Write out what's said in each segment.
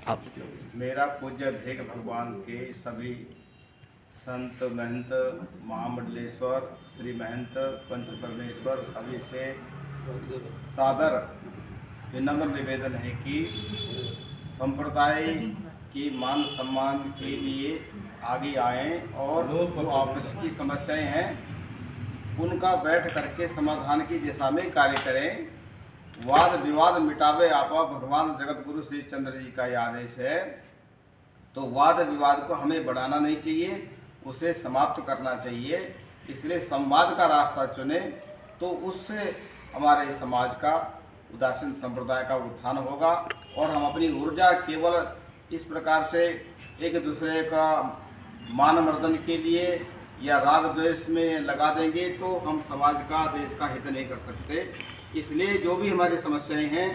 आप मेरा पूज्य भेग भगवान के सभी संत महंत महामंडलेश्वर श्री महंत पंच परमेश्वर सभी से सादर विनम्र निवेदन है कि संप्रदाय की मान सम्मान के लिए आगे आएं और जो आपस की समस्याएं हैं उनका बैठ करके समाधान की दिशा में कार्य करें। वाद विवाद मिटावे आपा भगवान जगत गुरु श्री चंद्र जी का यह आदेश है। तो वाद विवाद को हमें बढ़ाना नहीं चाहिए, उसे समाप्त करना चाहिए। इसलिए संवाद का रास्ता चुने तो उससे हमारे समाज का उदासीन संप्रदाय का उत्थान होगा और हम अपनी ऊर्जा केवल इस प्रकार से एक दूसरे का मान मर्दन के लिए या राग द्वेष में लगा देंगे तो हम समाज का देश का हित नहीं कर सकते। इसलिए जो भी हमारी समस्याएं हैं,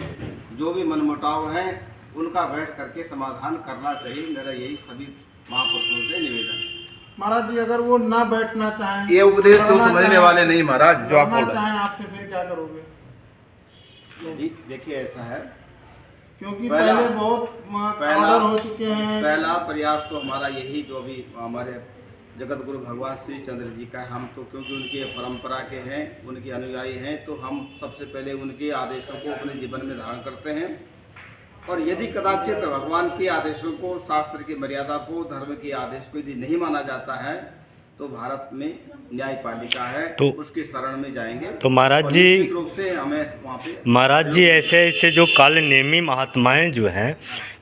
जो भी मनमुटाव हैं, उनका बैठ करके समाधान करना चाहिए। मेरा यही सभी महापुरुषों से निवेदन है। महाराज जी, अगर वो ना बैठना चाहें, ये उपदेश तो समझने वाले नहीं महाराज जो आप बोल रहे हैं। चाहें आपसे फिर क्या करोगे? जी देखिए ऐसा है, क्योंकि पहले बहुत ऑर्डर हो चुके हैं। पहला प्रयास तो हमारा यही जो भी हमारे जगत गुरु भगवान श्री चंद्र जी का है, हम तो क्योंकि उनके परंपरा के हैं, उनके अनुयायी हैं, तो हम सबसे पहले उनके आदेशों को अपने जीवन में धारण करते हैं। और यदि कदाचित भगवान के आदेशों को, शास्त्र की मर्यादा को, धर्म के आदेश को यदि नहीं माना जाता है तो भारत में न्यायपालिका है, तो उसके शरण में जाएंगे। तो महाराज जी, निश्चित रूप से हमें वहाँ पे महाराज जी ऐसे ऐसे जो कालनेमी महात्माएं जो हैं,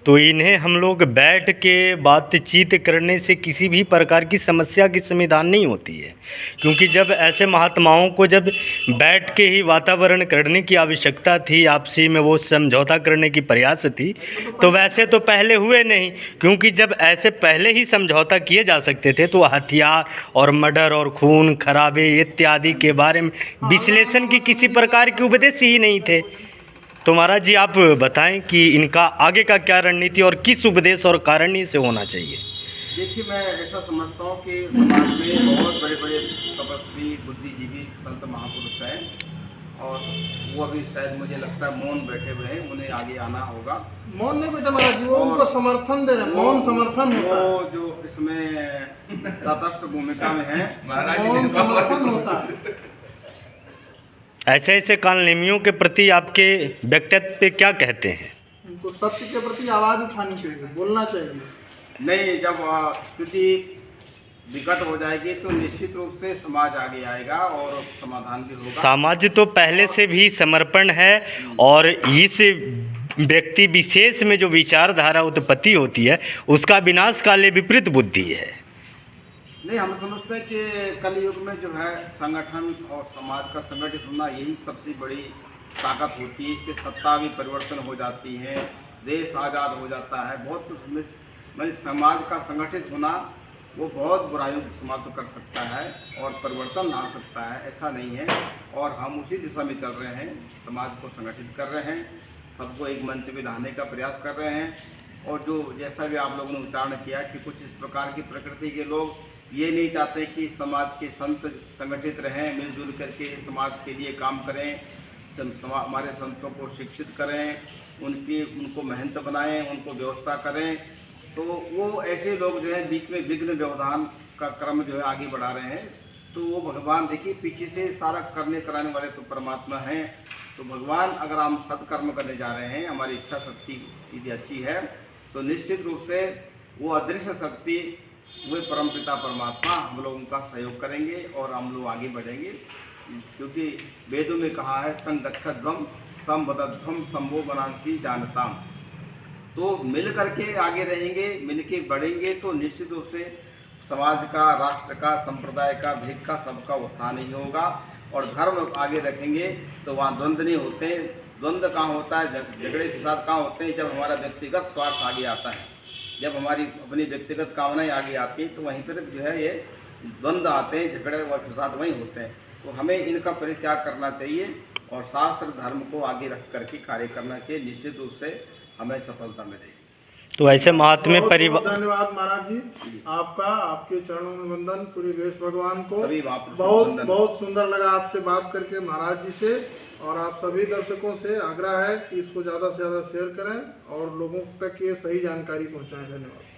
तो इन्हें हम लोग बैठ के बातचीत करने से किसी भी प्रकार की समस्या की समाधान नहीं होती है। क्योंकि जब ऐसे महात्माओं को जब बैठ के ही वातावरण करने की आवश्यकता थी, आपसी में वो समझौता करने की प्रयास थी, तो वैसे तो पहले हुए नहीं। क्योंकि जब ऐसे पहले ही समझौता किए जा सकते थे तो हथियार और मर्डर और खून खराबे इत्यादि के बारे में विश्लेषण की किसी प्रकार के उपदेश ही नहीं थे। तो महाराज जी आप बताएं कि इनका आगे का क्या रणनीति और किस उपदेश और कारणी से होना चाहिए। देखिए, मैं ऐसा समझता हूँ कि समाज में बहुत बड़े बड़े तपस्वी बुद्धिजीवी संत महापुरुष हैं और वो अभी शायद मुझे लगता है मौन बैठे हुए हैं, उन्हें आगे आना होगा। मौन नहीं बेटा महाराज जी, वो उनको समर्थन दे रहे हैं। मौन समर्थन होता है, वो जो इसमें तटस्थ भूमिका में है, मौन समर्थन होता है। ऐसे ऐसे कालनेमियों के प्रति आपके व्यक्तित्व पे क्या कहते हैं? उनको सत्य के प्रति आवाज़ उठानी चाहिए, बोलना चाहिए। नहीं, जब स्थिति विकट हो जाएगी तो निश्चित रूप से समाज आगे आएगा और समाधान भी होगा। समाज तो पहले से भी समर्पण है और इस व्यक्ति विशेष में जो विचारधारा उत्पत्ति होती है उसका विनाश काले विपरीत बुद्धि है। नहीं, हम समझते हैं कि कलयुग में जो है संगठन और समाज का संगठित होना यही सबसे बड़ी ताकत होती है। इससे सत्ता भी परिवर्तन हो जाती है, देश आज़ाद हो जाता है। बहुत कुछ मतलब समाज का संगठित होना वो बहुत बुराइयों को समाप्त कर सकता है और परिवर्तन ला सकता है। ऐसा नहीं है और हम उसी दिशा में चल रहे हैं, समाज को संगठित कर रहे हैं, सबको एक मंच में लाने का प्रयास कर रहे हैं। और जो जैसा भी आप लोगों ने उच्चारण किया कि कुछ इस प्रकार की प्रकृति के लोग ये नहीं चाहते कि समाज के संत संगठित रहें, मिलजुल करके समाज के लिए काम करें, हमारे संतों को शिक्षित करें, उनको महंत बनाएं, उनको व्यवस्था करें। तो वो ऐसे लोग जो है बीच में विघ्न व्यवधान का क्रम जो है आगे बढ़ा रहे हैं। तो वो भगवान देखिए पीछे से सारा करने कराने वाले तो परमात्मा हैं। तो भगवान अगर हम सत्कर्म करने जा रहे हैं, हमारी इच्छा शक्ति यदि अच्छी है तो निश्चित रूप से वो अदृश्य शक्ति, वे परमपिता परमात्मा हम लोगों का सहयोग करेंगे और हम लोग आगे बढ़ेंगे। क्योंकि वेदों में कहा है संगच्छध्वम संवदध्वम संभो बनांसी जानताम। तो मिल करके आगे रहेंगे, मिल के बढ़ेंगे तो निश्चित रूप से समाज का, राष्ट्र का, संप्रदाय का, भेद का, सबका उत्थान ही होगा। और धर्म आगे रखेंगे तो वहाँ द्वंद्व नहीं होते। द्वंद्व कहाँ होता है, झगड़े फसाद कहाँ होते हैं? जब हमारा व्यक्तिगत स्वार्थ आगे आता है, जब हमारी अपनी व्यक्तिगत कामनाएं आगे आती हैं तो वहीं पर जो है ये द्वंद्व आते हैं, झगड़े और फसाद वहीं होते हैं। तो हमें इनका परित्याग करना चाहिए और शास्त्र धर्म को आगे रख करके कार्य करना चाहिए। निश्चित रूप से हमें सफलता मिलेगी। तो ऐसे महात्मा परिवार। धन्यवाद महाराज जी आपका, आपके चरणों में वंदन। पूरी वेश भगवान को सभी बहुत बहुत सुंदर लगा आपसे बात करके महाराज जी से। और आप सभी दर्शकों से आग्रह है कि इसको ज़्यादा से ज़्यादा शेयर करें और लोगों तक ये सही जानकारी पहुंचाएं। धन्यवाद।